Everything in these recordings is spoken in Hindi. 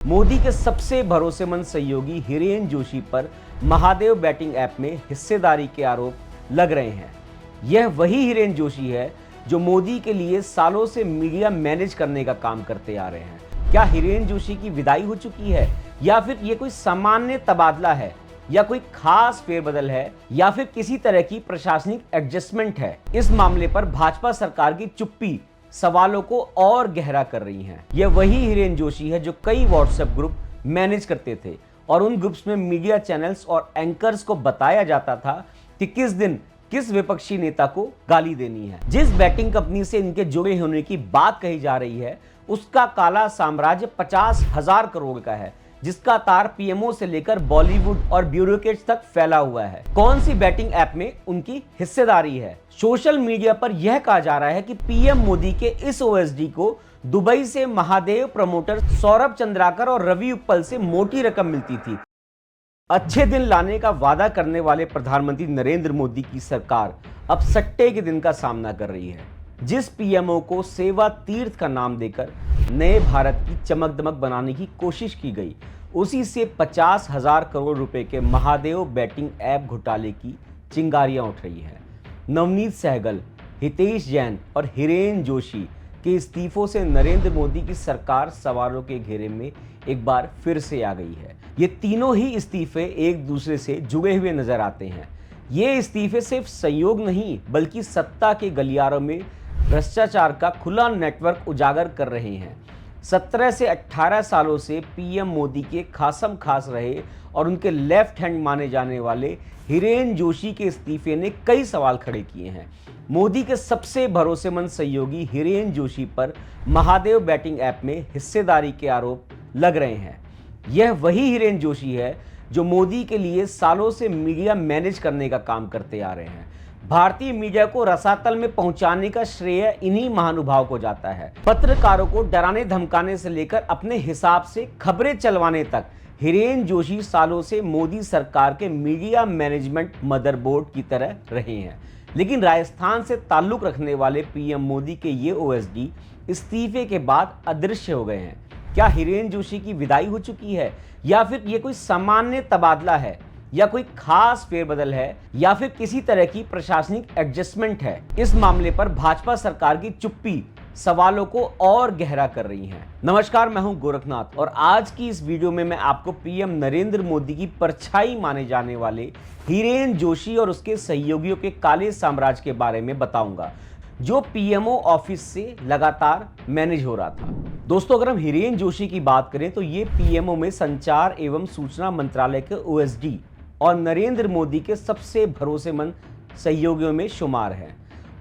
मोदी के सबसे भरोसेमंद सहयोगी हिरेन जोशी पर महादेव बैटिंग ऐप में हिस्सेदारी के आरोप लग रहे हैं। यह वही हिरेन जोशी है जो मोदी के लिए सालों से मीडिया मैनेज करने का काम करते आ रहे हैं। क्या हिरेन जोशी की विदाई हो चुकी है या फिर ये कोई सामान्य तबादला है या कोई खास फेरबदल है या फिर किसी तरह की प्रशासनिक एडजस्टमेंट है? इस मामले पर भाजपा सरकार की चुप्पी सवालों को और गहरा कर रही हैं। यह वही हिरेन जोशी है जो कई व्हाट्सएप ग्रुप मैनेज करते थे और उन ग्रुप्स में मीडिया चैनल्स और एंकर्स को बताया जाता था कि किस दिन किस विपक्षी नेता को गाली देनी है। जिस बैटिंग कंपनी से इनके जुड़े होने की बात कही जा रही है उसका काला साम्राज्य 50,000 करोड़ का है, जिसका तार पीएमओ से लेकर बॉलीवुड और ब्यूरोक्रेट्स तक फैला हुआ है। कौन सी बैटिंग ऐप में उनकी हिस्सेदारी है? सोशल मीडिया पर यह कहा जा रहा है कि पीएम मोदी के इस ओएसडी को दुबई से महादेव प्रमोटर सौरभ चंद्राकर और रवि उप्पल से मोटी रकम मिलती थी। अच्छे दिन लाने का वादा करने वाले प्रधानमंत्री नरेंद्र मोदी की सरकार अब सट्टे के दिन का सामना कर रही है। जिस पीएमओ को सेवा तीर्थ का नाम देकर नए भारत की चमक दमक बनाने की कोशिश की गई, उसी से 50,000 करोड़ रुपए के महादेव बैटिंग ऐप घोटाले की चिंगारियां उठ रही है। नवनीत सहगल, हितेश जैन और हिरेन जोशी के इस्तीफों से नरेंद्र मोदी की सरकार सवालों के घेरे में एक बार फिर से आ गई है। ये तीनों ही इस्तीफे एक दूसरे से जुड़े हुए नजर आते हैं। ये इस्तीफे सिर्फ संयोग नहीं बल्कि सत्ता के गलियारों में भ्रष्टाचार का खुला नेटवर्क उजागर कर रहे हैं। 17 से 18 सालों से पीएम मोदी के खासम खास रहे और उनके लेफ्ट हैंड माने जाने वाले हिरेन जोशी के इस्तीफे ने कई सवाल खड़े किए हैं। मोदी के सबसे भरोसेमंद सहयोगी हिरेन जोशी पर महादेव बैटिंग ऐप में हिस्सेदारी के आरोप लग रहे हैं। यह वही हिरेन जोशी है जो मोदी के लिए सालों से मीडिया मैनेज करने का काम करते आ रहे हैं। भारतीय मीडिया को रसातल में पहुंचाने का श्रेय इन्हीं महानुभाव को जाता है। पत्रकारों को डराने धमकाने से लेकर अपने हिसाब से खबरें चलवाने तक हिरेन जोशी सालों से मोदी सरकार के मीडिया मैनेजमेंट मदरबोर्ड की तरह रहे हैं। लेकिन राजस्थान से ताल्लुक रखने वाले पीएम मोदी के ये ओएसडी इस्तीफे के बाद अदृश्य हो गए हैं। क्या हिरेन जोशी की विदाई हो चुकी है या फिर ये कोई सामान्य तबादला है या कोई खास फेरबदल है या फिर किसी तरह की प्रशासनिक एडजस्टमेंट है? इस मामले पर भाजपा सरकार की चुप्पी सवालों को और गहरा कर रही है। नमस्कार, मैं हूं गोरखनाथ और आज की इस वीडियो में मैं आपको पीएम नरेंद्र मोदी की परछाई माने जाने वाले हिरेन जोशी और उसके सहयोगियों के काले साम्राज्य के बारे में बताऊंगा, जो पीएमओ ऑफिस से लगातार मैनेज हो रहा था। दोस्तों, अगर हम हिरेन जोशी की बात करें तो ये पीएमओ में संचार एवं सूचना मंत्रालय के ओएसडी और नरेंद्र मोदी के सबसे भरोसेमंद सहयोगियों में शुमार है।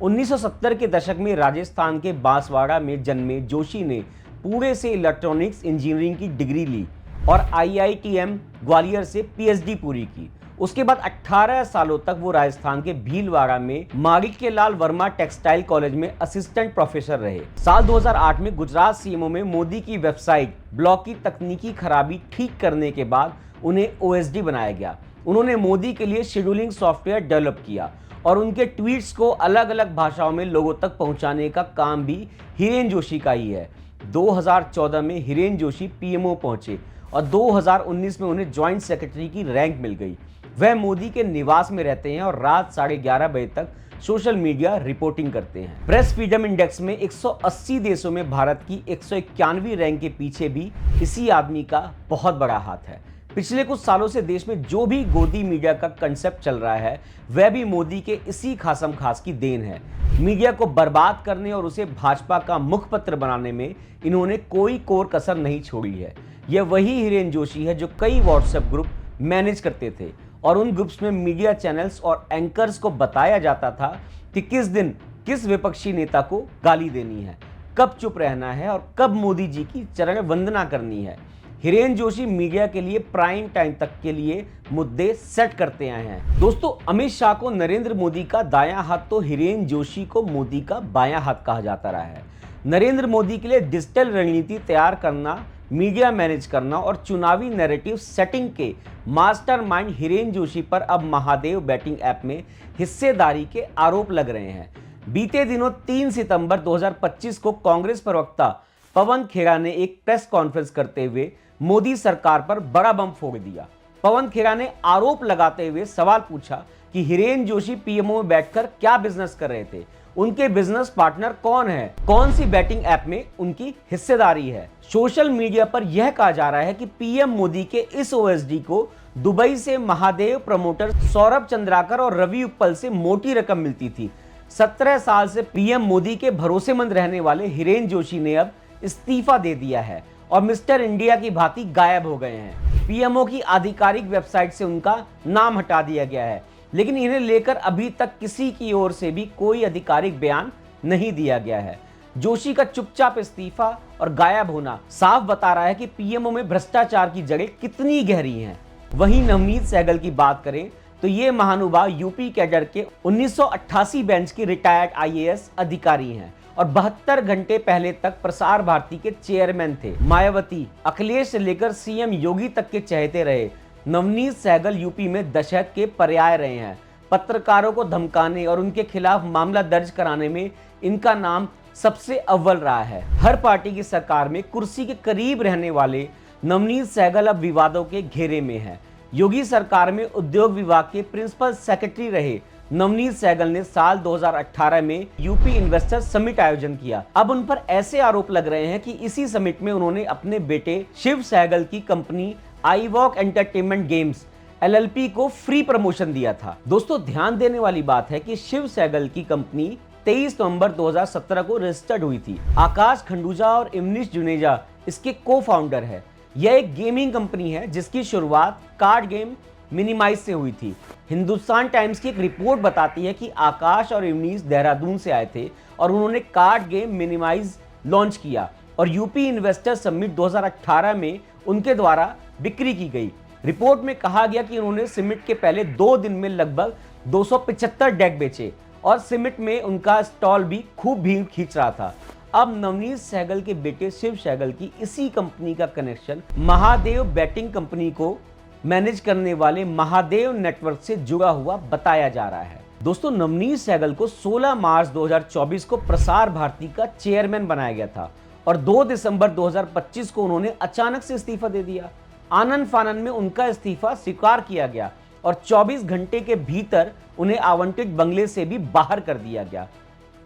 1970 के दशक में राजस्थान के बांसवाड़ा में जन्मे जोशी ने पुणे से इलेक्ट्रॉनिक्स इंजीनियरिंग की डिग्री ली और आईआईटीएम ग्वालियर से पीएचडी पूरी की। उसके बाद 18 सालों तक वो राजस्थान के भीलवाड़ा में माणिक्यलाल वर्मा टेक्सटाइल कॉलेज में असिस्टेंट प्रोफेसर रहे। साल 2008 में गुजरात सीएमओ में मोदी की वेबसाइट ब्लॉग की तकनीकी खराबी ठीक करने के बाद उन्हें ओएसडी बनाया गया। उन्होंने मोदी के लिए शेड्यूलिंग सॉफ्टवेयर डेवलप किया और उनके ट्वीट्स को अलग अलग भाषाओं में लोगों तक पहुंचाने का काम भी हिरेन जोशी का ही है। 2014 में हिरेन जोशी पीएमओ पहुंचे और 2019 में उन्हें ज्वाइंट सेक्रेटरी की रैंक मिल गई। वह मोदी के निवास में रहते हैं और रात 11:30 बजे तक सोशल मीडिया रिपोर्टिंग करते हैं। प्रेस फ्रीडम इंडेक्स में 180 देशों में भारत की 191वीं रैंक के पीछे भी इसी आदमी का बहुत बड़ा हाथ है। पिछले कुछ सालों से देश में जो भी गोदी मीडिया का कंसेप्ट चल रहा है वह भी मोदी के इसी खासम खास की देन है। मीडिया को बर्बाद करने और उसे भाजपा का मुखपत्र बनाने में इन्होंने कोई कोर कसर नहीं छोड़ी है। यह वही हिरेन जोशी है जो कई व्हाट्सएप ग्रुप मैनेज करते थे और उन ग्रुप्स में मीडिया चैनल्स और एंकर्स को बताया जाता था कि किस दिन किस विपक्षी नेता को गाली देनी है, कब चुप रहना है और कब मोदी जी की चरण वंदना करनी है। हिरेन जोशी मीडिया के लिए प्राइम टाइम तक के लिए मुद्दे सेट करते आए हैं। दोस्तों, अमित शाह को नरेंद्र मोदी का दायां हाथ तो हिरेन जोशी को मोदी का बायां हाथ कहा जाता रहा है। नरेंद्र मोदी के लिए डिजिटल रणनीति तैयार करना, मीडिया मैनेज करना और चुनावी नैरेटिव सेटिंग के मास्टरमाइंड हिरेन जोशी पर अब महादेव बैटिंग ऐप में हिस्सेदारी के आरोप लग रहे हैं। बीते दिनों 3 सितंबर 2025 को कांग्रेस प्रवक्ता पवन खेड़ा ने एक प्रेस कॉन्फ्रेंस करते हुए मोदी सरकार पर बड़ा बम फोड़ दिया। पवन खेरा ने आरोप लगाते हुए सवाल पूछा कि हिरेन जोशी पीएमओ में बैठकर क्या बिजनेस कर रहे थे, उनके बिजनेस पार्टनर कौन है, कौन सी बैटिंग ऐप में उनकी हिस्सेदारी है। सोशल मीडिया पर यह कहा जा रहा है कि पीएम मोदी के इस ओएसडी को दुबई से महादेव प्रमोटर सौरभ चंद्राकर और रवि उप्पल से मोटी रकम मिलती थी। 17 साल से पीएम मोदी के भरोसेमंद रहने वाले हिरेन जोशी ने अब इस्तीफा दे दिया है और मिस्टर इंडिया की भांति गायब हो गए हैं। पीएमओ की आधिकारिक वेबसाइट से उनका नाम हटा दिया गया है, लेकिन इन्हें लेकर अभी तक किसी की ओर से भी कोई आधिकारिक बयान नहीं दिया गया है। जोशी का चुपचाप इस्तीफा और गायब होना साफ बता रहा है कि पीएमओ में भ्रष्टाचार की जड़ें कितनी गहरी हैं। वहीं नवनीत सहगल की बात करें तो ये महानुभाव यूपी कैडर के 1988 बेंच के रिटायर्ड आईएएस अधिकारी हैं और 72 घंटे पहले तक प्रसार भारती के चेयरमैन थे। मायावती, अखिलेश से लेकर सीएम योगी तक के चहेते रहे नवनीत सहगल यूपी में दशहत के पर्याय रहे हैं। पत्रकारों को धमकाने और उनके खिलाफ मामला दर्ज कराने में इनका नाम सबसे अव्वल रहा है। हर पार्टी की सरकार में कुर्सी के करीब रहने वाले नवनीत सहगल अब विवादों के घेरे में है। योगी सरकार में उद्योग विभाग के प्रिंसिपल सेक्रेटरी रहे नवनीत सहगल ने साल 2018 में यूपी इन्वेस्टर समिट आयोजन किया। अब उन पर ऐसे आरोप लग रहे हैं कि इसी समिट में उन्होंने अपने बेटे शिव सहगल की कंपनी आईवॉक एंटरटेनमेंट गेम्स एलएलपी को फ्री प्रमोशन दिया था। दोस्तों, ध्यान देने वाली बात है कि शिव सहगल की कंपनी 23 नवंबर 2017 को रजिस्टर्ड हुई थी। आकाश खंडूजा और इमनिश जुनेजा इसके को फाउंडर है। यह एक गेमिंग कंपनी है जिसकी शुरुआत कार्ड गेम मिनिमाइज से हुई थी। हिंदुस्तान टाइम्स की एक रिपोर्ट बताती है कि आकाश और इमनीस देहरादून से आए थे और उन्होंने कार्ड गेम मिनिमाइज लॉन्च किया और यूपी इन्वेस्टर समिट 2018 में उनके द्वारा बिक्री की गई। रिपोर्ट में कहा गया कि उन्होंने समिट के पहले 2 दिन में लगभग 275 डेक बेचे और समिट में उनका स्टॉल भी खूब भीड़ खींच रहा था। अब नवनीत सहगल के बेटे शिव सहगल की इसी कंपनी का कनेक्शन महादेव बैटिंग कंपनी को मैनेज करने वाले महादेव नेटवर्क से जुड़ा हुआ बताया जा रहा है। दोस्तों, नवनीत सहगल को 16 मार्च 2024 को प्रसार भारती का चेयरमैन बनाया गया था और 2 दिसंबर 2025 को उन्होंने अचानक से इस्तीफा दे दिया। आनन फानन में उनका इस्तीफा स्वीकार किया गया और 24 घंटे के भीतर उन्हें आवंटित बंगले से भी बाहर कर दिया गया।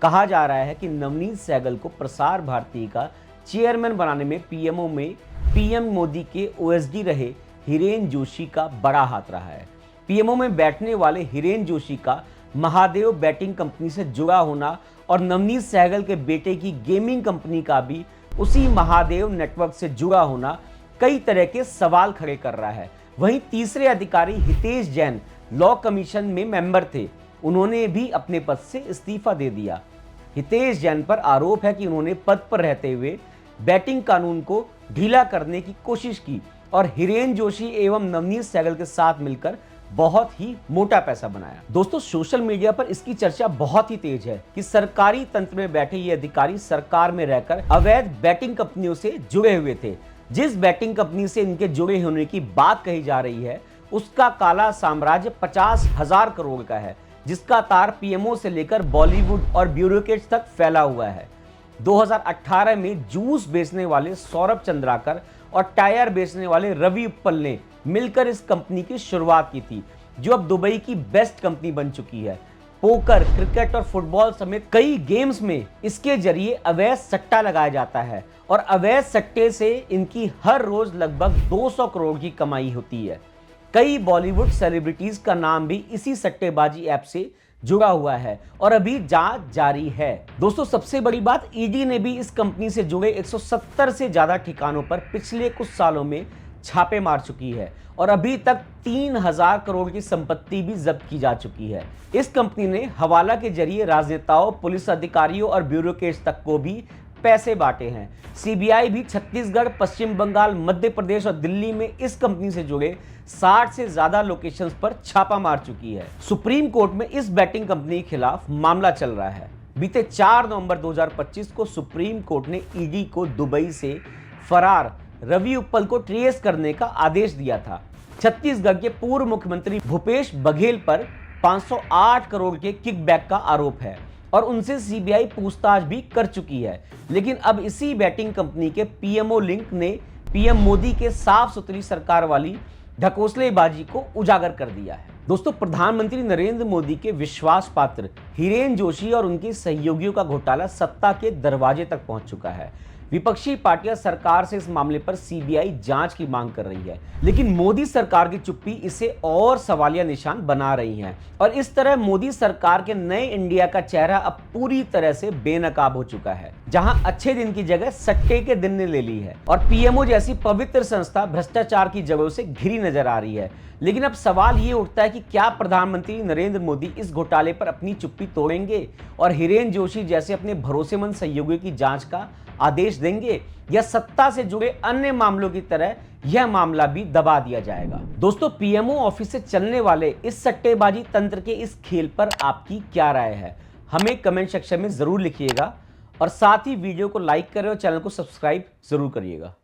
कहा जा रहा है कि नवनीत सहगल को प्रसार भारती का चेयरमैन बनाने में पीएमओ में पीएम मोदी के ओएसडी रहे हिरेन जोशी का बड़ा हाथ रहा है। पीएमओ में बैठने वाले हिरेन जोशी का महादेव बैटिंग कंपनी से जुड़ा होना और नवनीत सहगल के बेटे की गेमिंग कंपनी का भी उसी महादेव नेटवर्क से जुड़ा होना कई तरह के सवाल खड़े कर रहा है। वहीं तीसरे अधिकारी हितेश जैन लॉ कमीशन में मेंबर थे, उन्होंने भी अपने पद से इस्तीफा दे दिया। हितेश जैन पर आरोप है कि उन्होंने पद पर रहते हुए बैटिंग कानून को ढीला करने की कोशिश की और हिरेन जोशी एवं नवनीत सहगल के साथ मिलकर बहुत ही मोटा पैसा बनाया। दोस्तों, सोशल मीडिया पर इसकी चर्चा बहुत ही तेज है कि सरकारी तंत्र में बैठे ये अधिकारी सरकार में रहकर अवैध बैटिंग कंपनियों से जुड़े हुए थे। जिस बैटिंग कंपनी से इनके जुड़े होने की बात कही जा रही है उसका काला साम्राज्य 50,000 करोड़ का है, जिसका तार पीएमओ से लेकर बॉलीवुड और ब्यूरोक्रेट्स तक फैला हुआ है। 2018 में जूस बेचने वाले सौरभ चंद्राकर और टायर बेचने वाले रवि उप्पल ने मिलकर इस कंपनी की शुरुआत की थी, जो अब दुबई की बेस्ट कंपनी बन चुकी है। पोकर, क्रिकेट और फुटबॉल समेत कई गेम्स में इसके जरिए अवैध सट्टा लगाया जाता है और अवैध सट्टे से इनकी हर रोज लगभग 200 करोड़ की कमाई होती है। कई बॉलीवुड सेलिब्रिटीज का नाम भी इसी सट्टेबाजी ऐप से जुड़ा हुआ है और अभी जांच जारी है। दोस्तों, सबसे बड़ी बात, ईडी ने भी इस कंपनी से जुड़े 170 से ज्यादा ठिकानों पर पिछले कुछ सालों में छापे मार चुकी है और अभी तक 3000 करोड़ की संपत्ति भी जब्त की जा चुकी है। इस कंपनी ने हवाला के जरिए राजनेताओं, पुलिस अधिकारियों और ब्यूरोक्रेट्स तक को भी पैसे बांटे हैं। सीबीआई भी छत्तीसगढ़, पश्चिम बंगाल, मध्य प्रदेश और दिल्ली में इस कंपनी से जुड़े 60 से ज्यादा लोकेशंस पर छापा मार चुकी है। सुप्रीम कोर्ट में इस बैटिंग कंपनी के खिलाफ मामला चल रहा है। बीते 4 नवंबर 2025 को सुप्रीम कोर्ट ने ईडी को दुबई से फरार रवि उप्पल को ट्रेस करने का आदेश दिया था। छत्तीसगढ़ के पूर्व मुख्यमंत्री भूपेश बघेल पर 508 करोड़ के किकबैक का आरोप है और उनसे सीबीआई पूछताछ भी कर चुकी है। लेकिन अब इसी बैटिंग कंपनी के पीएमओ लिंक ने पीएम मोदी के साफ सुथरी सरकार वाली ढकोसलेबाजी को उजागर कर दिया है। दोस्तों, प्रधानमंत्री नरेंद्र मोदी के विश्वास पात्र हिरेन जोशी और उनके सहयोगियों का घोटाला सत्ता के दरवाजे तक पहुंच चुका है। विपक्षी पार्टियां सरकार से इस मामले पर सीबीआई जांच की मांग कर रही है, लेकिन मोदी सरकार की चुप्पी इसे और सवालिया निशान बना रही है और इस तरह मोदी सरकार के नए इंडिया का चेहरा अब पूरी तरह से बेनकाब हो चुका है, जहां अच्छे दिन की जगह सट्टे के दिन ने ले ली है और पीएमओ जैसी पवित्र संस्था भ्रष्टाचार की जगहों से घिरी नजर आ रही है। लेकिन अब सवाल ये उठता है कि क्या प्रधानमंत्री नरेंद्र मोदी इस घोटाले पर अपनी चुप्पी तोड़ेंगे और हिरेन जोशी जैसे अपने भरोसेमंद सहयोगियों की जांच का आदेश देंगे, या सत्ता से जुड़े अन्य मामलों की तरह यह मामला भी दबा दिया जाएगा। दोस्तों, पीएमओ ऑफिस से चलने वाले इस सट्टेबाजी तंत्र के इस खेल पर आपकी क्या राय है, हमें कमेंट सेक्शन में जरूर लिखिएगा और साथ ही वीडियो को लाइक करें और चैनल को सब्सक्राइब जरूर करिएगा।